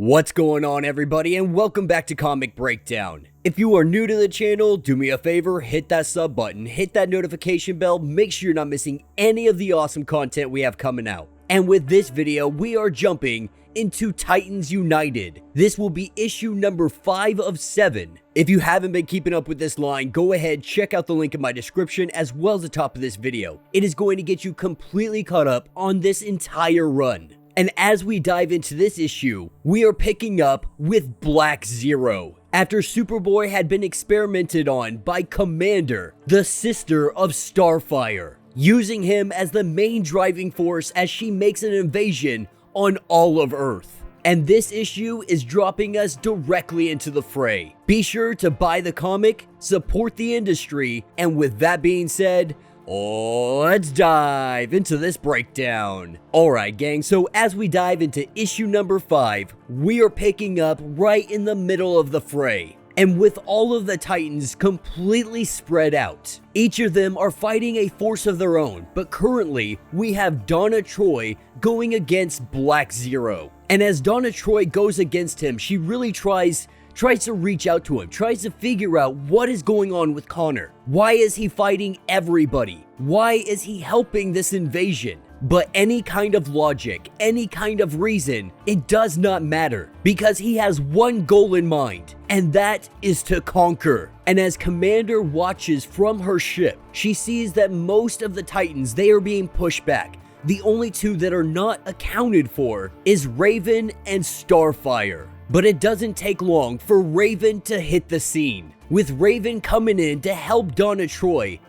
What's going on, everybody, and welcome back to Comic Breakdown. If you are new to the channel, do me a favor, hit that sub button, hit that notification bell, make sure you're not missing any of the awesome content we have coming out. And with this video, we are jumping into Titans United. This will be issue number 5 of 7. If you haven't been keeping up with this line, go ahead, check out the link in my description as well as the top of this video. It is going to get you completely caught up on this entire run. And as we dive into this issue, we are picking up with Black Zero. After Superboy had been experimented on by Commander, the sister of Starfire, using him as the main driving force as she makes an invasion on all of Earth. And this issue is dropping us directly into the fray. Be sure to buy the comic, support the industry, and with that being said, let's dive into this breakdown. Alright gang, so as we dive into issue number 5, we are picking up right in the middle of the fray. And with all of the Titans completely spread out, each of them are fighting a force of their own, but currently we have Donna Troy going against Black Zero. And as Donna Troy goes against him, she really tries to reach out to him, tries to figure out what is going on with Connor. Why is he fighting everybody? Why is he helping this invasion? But any kind of logic, any kind of reason, it does not matter because he has one goal in mind, and that is to conquer. And as Commander watches from her ship, she sees that most of the Titans, they are being pushed back. The only two that are not accounted for is Raven and Starfire. But it doesn't take long for Raven to hit the scene. With Raven coming in to help Donna Troy,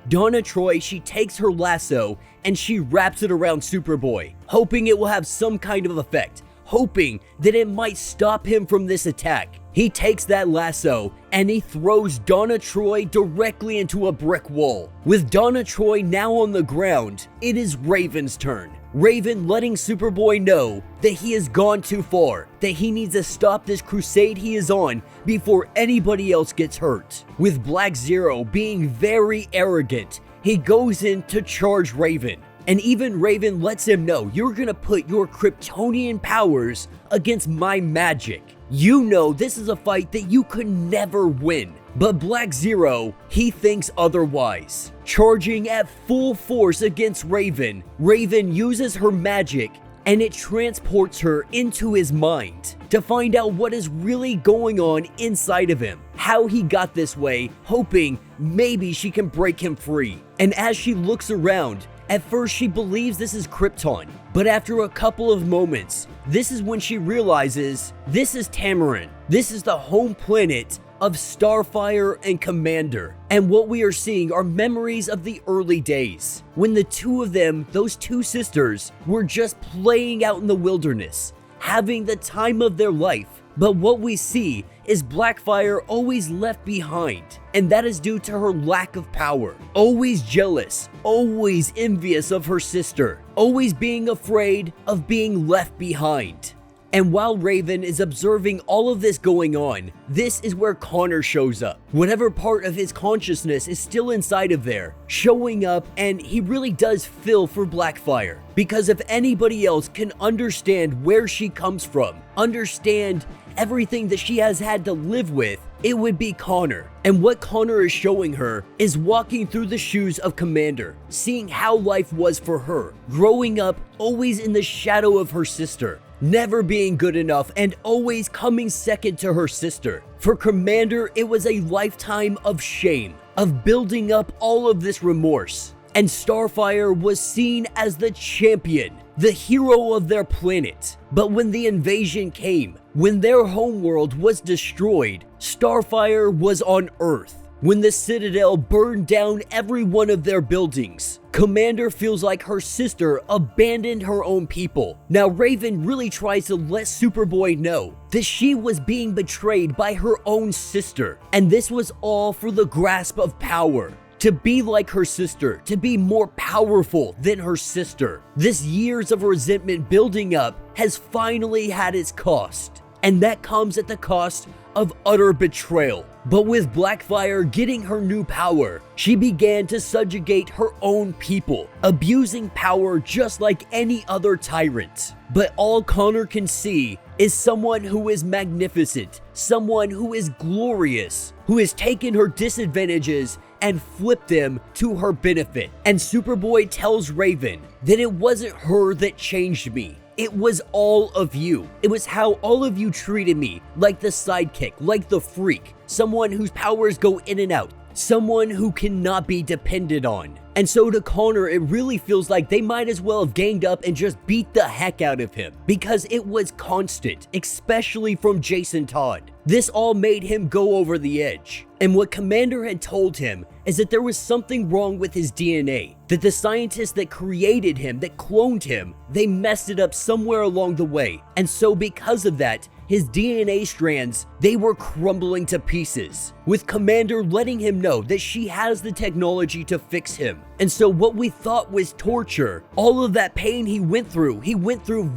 she takes her lasso and she wraps it around Superboy, hoping it will have some kind of effect, hoping that it might stop him from this attack. He takes that lasso and he throws Donna Troy directly into a brick wall. With Donna Troy now on the ground, it is Raven's turn. Raven letting Superboy know that he has gone too far, that he needs to stop this crusade he is on before anybody else gets hurt. With Black Zero being very arrogant, he goes in to charge Raven. And even Raven lets him know, you're gonna put your Kryptonian powers against my magic. You know this is a fight that you could never win. But Black Zero, he thinks otherwise. Charging at full force against Raven, Raven uses her magic and it transports her into his mind to find out what is really going on inside of him, how he got this way, hoping maybe she can break him free. And as she looks around, at first she believes this is Krypton, but after a couple of moments, this is when she realizes this is Tamaranean. This is the home planet of Starfire and Commander. And what we are seeing are memories of the early days, when the two of them, those two sisters, were just playing out in the wilderness, having the time of their life. But what we see is Blackfire always left behind, and that is due to her lack of power. Always jealous, always envious of her sister, always being afraid of being left behind. And while Raven is observing all of this going on, this is where Connor shows up. Whatever part of his consciousness is still inside of there, showing up, and he really does feel for Blackfire. Because if anybody else can understand where she comes from, understand everything that she has had to live with, it would be Connor. And what Connor is showing her is walking through the shoes of Commander, seeing how life was for her, growing up always in the shadow of her sister, never being good enough and always coming second to her sister. For Commander, it was a lifetime of shame, of building up all of this remorse. And Starfire was seen as the champion, the hero of their planet. But when the invasion came, when their homeworld was destroyed, Starfire was on Earth. When the Citadel burned down every one of their buildings, Commander feels like her sister abandoned her own people. Now Raven really tries to let Superboy know that she was being betrayed by her own sister, and this was all for the grasp of power. To be like her sister, to be more powerful than her sister. This years of resentment building up has finally had its cost, and that comes at the cost of utter betrayal. But with Blackfire getting her new power, she began to subjugate her own people, abusing power just like any other tyrant. But all Connor can see is someone who is magnificent, someone who is glorious, who has taken her disadvantages and flipped them to her benefit. And Superboy tells Raven that it wasn't her that changed me. It was all of you. It was how all of you treated me, like the sidekick, like the freak, someone whose powers go in and out, someone who cannot be depended on. And so to Connor, it really feels like they might as well have ganged up and just beat the heck out of him, because it was constant, especially from Jason Todd. This all made him go over the edge. And what Commander had told him is that there was something wrong with his DNA, that the scientists that created him, that cloned him, they messed it up somewhere along the way. And so because of that, his DNA strands, they were crumbling to pieces, with Commander letting him know that she has the technology to fix him. And so what we thought was torture, all of that pain he went through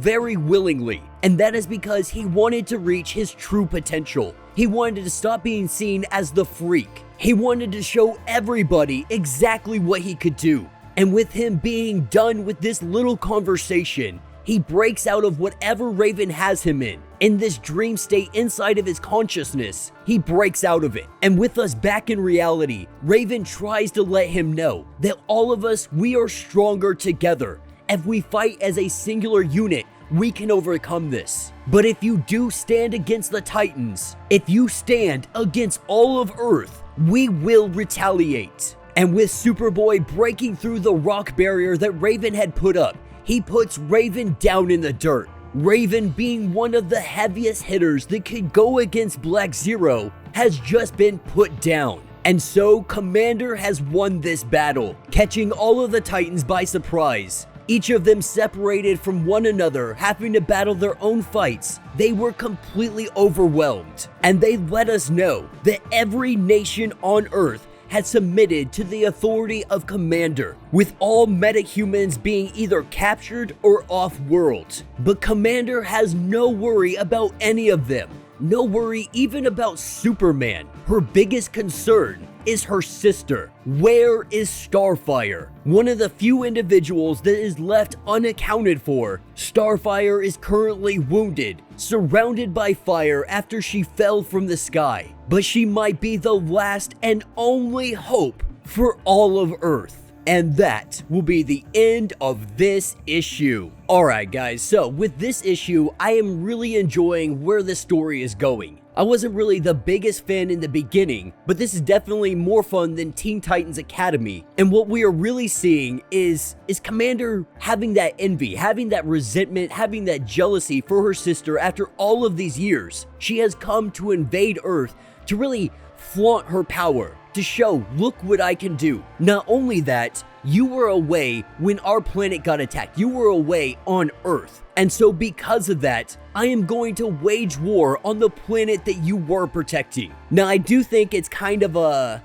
very willingly. And that is because he wanted to reach his true potential. He wanted to stop being seen as the freak. He wanted to show everybody exactly what he could do. And with him being done with this little conversation, he breaks out of whatever Raven has him in this dream state inside of his consciousness. He breaks out of it. And with us back in reality, Raven tries to let him know that all of us, we are stronger together. If we fight as a singular unit, we can overcome this. But if you do stand against the Titans, if you stand against all of Earth, we will retaliate. And with Superboy breaking through the rock barrier that Raven had put up, he puts Raven down in the dirt. Raven, being one of the heaviest hitters that could go against Black Zero, has just been put down. And so Commander has won this battle, catching all of the Titans by surprise. Each of them separated from one another, having to battle their own fights. They were completely overwhelmed. And they let us know that every nation on Earth had submitted to the authority of Commander, with all metahumans being either captured or off-world. But Commander has no worry about any of them. No worry even about Superman. Her biggest concern is her sister. Where is Starfire? One of the few individuals that is left unaccounted for. Starfire is currently wounded, surrounded by fire after she fell from the sky. But she might be the last and only hope for all of Earth. And that will be the end of this issue. Alright guys, so with this issue, I am really enjoying where the story is going. I wasn't really the biggest fan in the beginning, but this is definitely more fun than Teen Titans Academy. And what we are really seeing is Commander having that envy, having that resentment, having that jealousy for her sister after all of these years. She has come to invade Earth to really flaunt her power, to show, look what I can do. Not only that, you were away when our planet got attacked. You were away on Earth. And so because of that, I am going to wage war on the planet that you were protecting. Now, I do think it's kind of a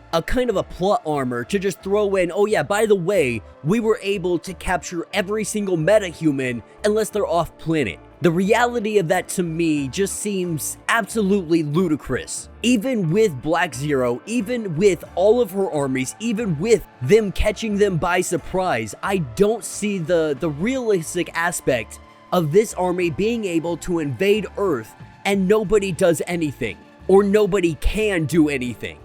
plot armor to just throw in, oh yeah, by the way, we were able to capture every single metahuman unless they're off planet. The reality of that to me just seems absolutely ludicrous. Even with Black Zero, even with all of her armies, even with them catching them by surprise, I don't see the realistic aspect of this army being able to invade Earth and nobody does anything, or nobody can do anything.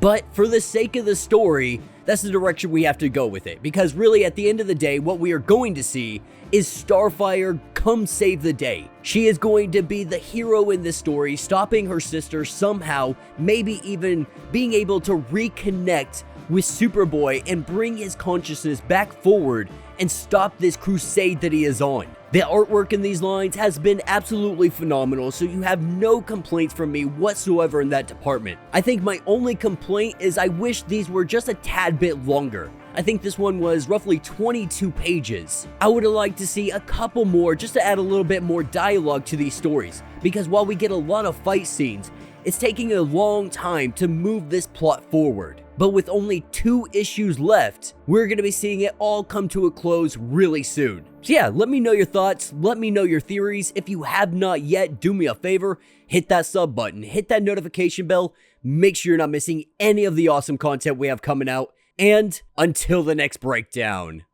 But for the sake of the story, that's the direction we have to go with it, because really at the end of the day, what we are going to see is Starfire come save the day. She is going to be the hero in this story, stopping her sister somehow, maybe even being able to reconnect with Superboy and bring his consciousness back forward and stop this crusade that he is on. The artwork in these lines has been absolutely phenomenal, so you have no complaints from me whatsoever in that department. I think my only complaint is I wish these were just a tad bit longer. I think this one was roughly 22 pages. I would have liked to see a couple more just to add a little bit more dialogue to these stories, because while we get a lot of fight scenes, it's taking a long time to move this plot forward. But with only 2 issues left, we're going to be seeing it all come to a close really soon. So yeah, let me know your thoughts, let me know your theories. If you have not yet, do me a favor, hit that sub button, hit that notification bell, make sure you're not missing any of the awesome content we have coming out, and until the next breakdown.